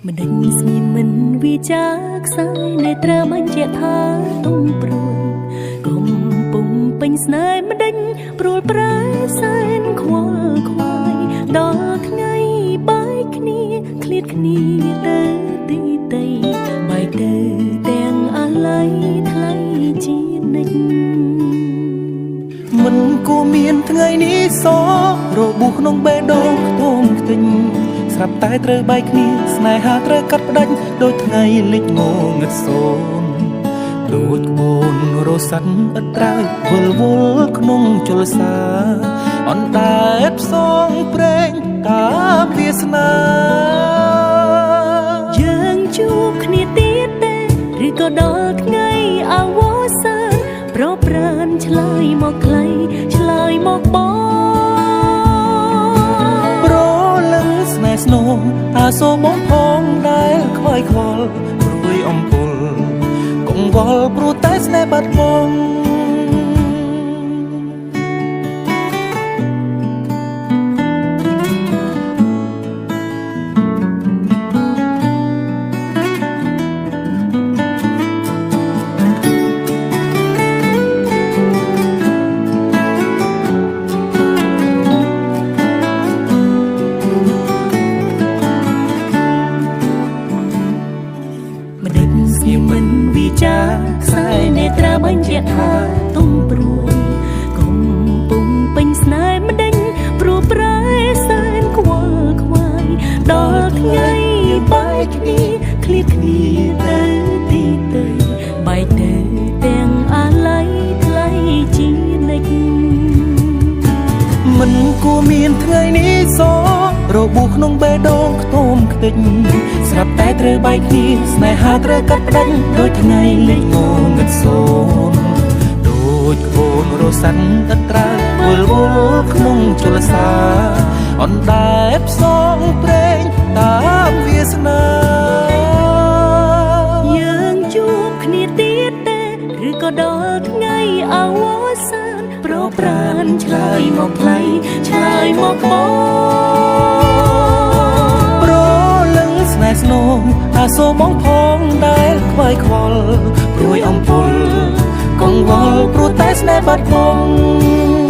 មិនដេញស្ងៀមមិនវិចាខ្សែនៃត្រាមិនជាថាទុំព្រួយកុំពុំពេញស្នេហ៍មិនដេញព្រួលប្រែសែនខ្វល់ខ្វាយដល់ថ្ងៃបាយគ្នាឃ្លាតគ្នាទៅទីតីបែកទៅទាំងអាឡ័យថ្លៃជានិច្ចមិនគួរមានថ្ងៃនេះសរបួសក្នុងបេះដូងខ្ទមខ្ទេញស្រាប់តែត្រូវបែកគ្នាស្នេហាត្រូវកាត់ផ្ដាច់ដូចថ្ងៃលិចងងឹតសូនដូចក្បូនរសាត់ឥតត្រើយវល់វល់ក្នុងជលសាអណ្ដែតផ្សងព្រេងការវាសនាយើងជួបគ្នាទៀតទេឬក៏ដល់ថ្ងៃអវសានប្រប្រានឆ្លើយមកខ្លីឆ្លើយមកបងប្រលឹងស្នេហ៍ស្នូមអាសូរបងផងដែលខ្វាយខ្វល់ព្រួយអំពុលកង្វល់ព្រោះតែស្នេហ៍បាត់បង់មិនវិចាខ្សែនេត្រាបញ្ជាក់ថាទុំព្រួយកុំពុំពេញស្នេហ៍មិនដេញព្រោះប្រែសែនខ្វល់ខ្វាយដល់ថ្ងៃបែកគ្នាឃ្លាតគ្នាទៅទីទៅបែកទៅទាំងអាឡ័យថ្លៃជានិច្ចមិនគួរមានថ្ងៃនេះសរបួសក្នុងបេះដូងខ្ទមខ្ទេចស្រាប់តែត្រូវបែកគ្នាស្នេហាត្រូវកាត់ផ្ដាច់ដូចថ្ងៃលិចងងឹតសូនដូចក្បូនរសាត់ឥតត្រើយវល់វល់ក្នុងជលសាអណ្ដែតផ្សងព្រេងតាមវាសនាយើងជួបគ្នាទៀតទេឬក៏ដល់ថ្ងៃអវសានប្រប្រានឆ្លើយមកខ្លីឆ្លើយមកបងស្នេហ៍ស្នូមអាសូរបងផងដែលខ្វាយខ្វល់ព្រួយអំពុលកង្វល់ព្រោះតែស្នេហ៍បាត់បង់